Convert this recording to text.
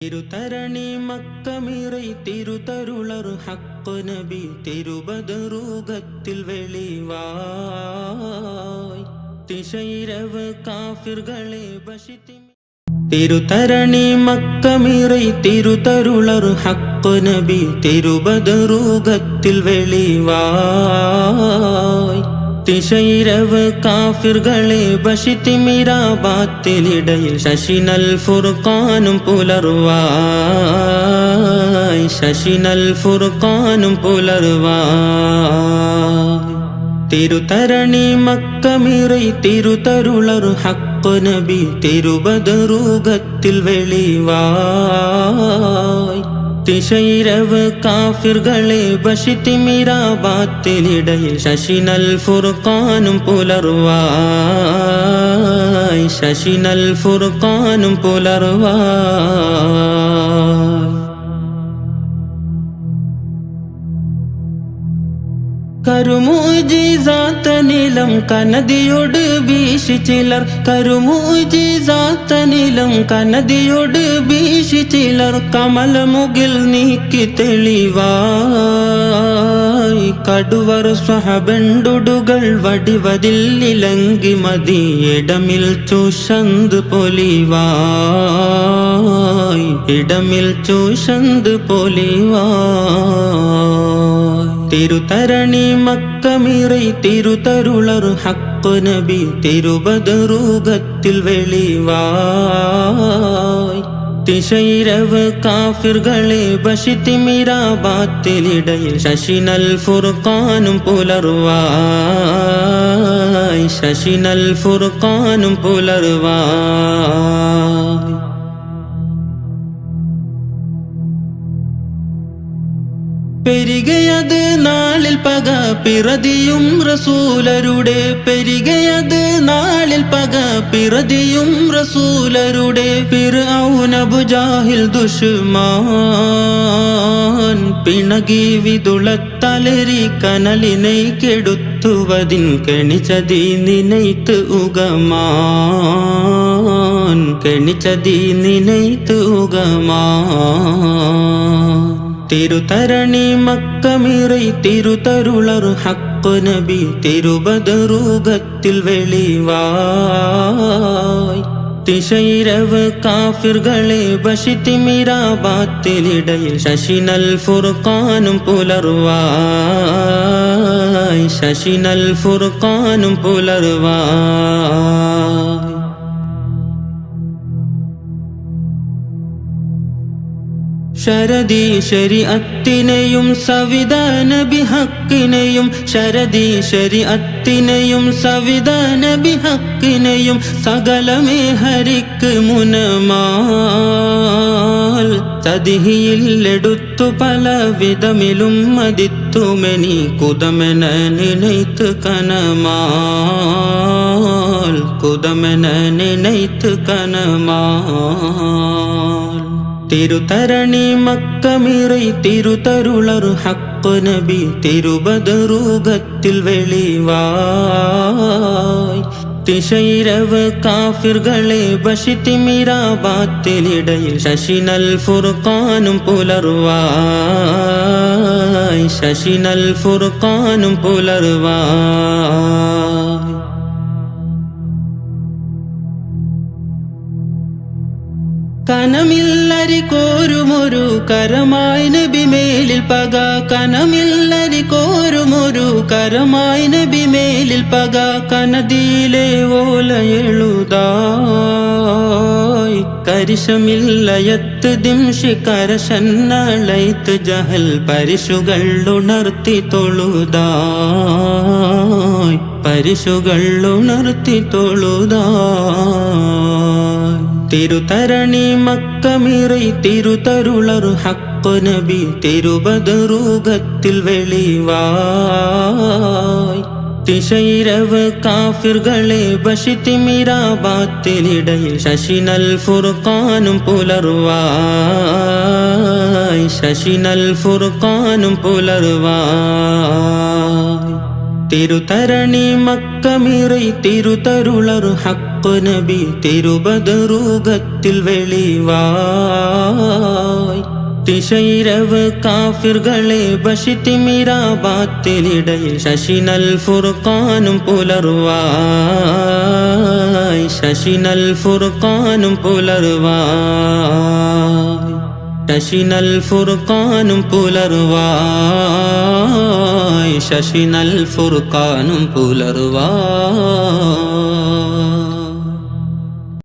തിരുതരണി മക്കമിറൈ തിരുതരുളർ ഹക്ക് നബി തിരുബദറുകത്തിൽ വെളിവായി തിശൈരവ് കാഫിർകളെ ബശിതി. തിരുതരണി മക്കമിറൈ തിരുതരുളർ ഹക്ക് നബി തിരുബദറുകത്തിൽ വെളിവായി തിശൈരവ് കാഫിർകളെ ബശിതിമിരാബാത്തിലിടയിൽ ശശിനൽ ഫുർഖാനും പുലർവായി ശശിനൽ ഫുർഖാനും പുലർവായി. തിരുതരണി മക്കമിറൈ തിരുതരുളർ ഹക്ക് നബി തിരുബദറുകത്തിൽ വെളിവായി തിശൈരവ് കാഫിർകളെ ബശിതിമിരാബാത്തിലിടയിൽ ശശിനൽ ഫുർഖാനും പുലർവായി ശശിനൽ ഫുർഖാനും പുലർവായി. കരുമുജിസാത്തനിലം കനദിയോട് വീശിച്ചിലർ കരുമുജിസാത്തനിലം കനദിയോട് വീശിച്ചിലർ കമലമുകിൽ നീക്കി തെളിവായി കടുവർ സ്വഹബണ്ടുടുകൾ വടിവതില്ലിലങ്കി മതിയിടമിൽ ചൂഷന്ത് പൊലിവായി ഇടമിൽ ചൂഷന്ത് പൊലിവായി. തിരുതരണി മക്കമിറൈ തിരുതരുളർ ഹക്ക് നബി തിരുബദറുകത്തിൽ വെളിവായി തിശൈരവ് കാഫിർകളെ ബശിതിമിരാബാത്തിലിടയിൽ ശശിനൽ ഫുർഖാനും പുലർവായി ശശിനൽ ഫുർഖാനും പുലർവായി. പെരികയത് നാളിൽ പക പിറതിയും റസൂലരുടെ പെരികയത് നാളിൽ പക പിറതിയും റസൂലരുടെ ഫിർഔൻ അബൂജാഹിൽ ദുഷ്മാൻ പിണകി വിതുളത്തലരി കനലിനെ കെടുത്തുവതിൻ കെണിച്ചതി നിനൈത്ത് ഉഗമാൻ കെണിച്ചതി നിനൈത്ത് ഉഗമാൻ. തിരുതരണി മക്കമിറൈ തിരുതരുളർ ഹക്ക് നബി തിരുബദറുകത്തിൽ വെളിവായി തിശൈരവ് കാഫിർകളെ ബശിതിമിരാബാത്തിലിടയിൽ ശശിനൽ ഫുർഖാനും പുലർവായി ശശിനൽ ഫുർഖാനും പുലർവായി. ശരദി ശരീഅത്തിനെയും സവിധാ നബി ഹക്കിനെയും ശരദി ശരീഅത്തിനെയും സവിധാ നബി ഹക്കിനെയും സകലമേ ഹരിക്ക് മുനമാൽ തദിഹിയിലെടുത്തു പല വിധമിലും മതിത്തുമെനി കുതമെന നിനൈത്ത് കനമാൽ കുതമെന നിനൈത്ത് കനമാൽ. തിരുതരണി മക്കമിറൈ തിരുതരുളർ ഹക്ക് നബി തിരുബദറുകത്തിൽ വെളിവായി തിശൈരവ് കാഫിർകളെ ബശിതിമിരാബാത്തിലിടയിൽ ശശിനൽ ഫുർഖാനും പുലർവായി ശശിനൽ ഫുർഖാനും പുലർവായി. കനമില്ലരി കോരുമൊരു കരമായി നബി മേലിൽ പക കനമില്ലരി കോരുമൊരു കരമായി നബി മേലിൽ പക കനദിയിലെ ഓലയെഴുതായി കരിശമില്ലയത്ത് ദിംഷി കരശന്നളൈത്ത് ജഹൽ പരിശുകൾ ഉണർത്തി തൊഴുതായി പരിശുകൾ ഉണർത്തി തൊഴുതായി. തിരുതരണി മക്കമിറൈ തിരുതരുളർ ഹക്ക് നബി തിരുബദറുകത്തിൽ വെളിവായി തിശൈരവ് കാഫിർകളെ ബശിതിമിരാബാത്തിലിടയിൽ ശശിനൽ ഫുർഖാനും പുലർവായി ശശിനൽ ഫുർഖാനും പുലർവായി. തിരുതരണി മക്കമിറൈ തിരുതരുളർ ഹക്ക് നബി തിരുബദറുകത്തിൽ വെളിവായി തിശൈരവ് കാഫിർകളെ ബഷിത്തിമിരാബാത്തിലിടയിൽ ശശിനൽ ഫുർഖാനും പുലർവായി ശശിനൽ ഫുർഖാനും പുലർവായി ശശിനൽ ഫുർഖാനും പുലർവായി ശശിനൽ ഫുർഖാനും പുലർവായി.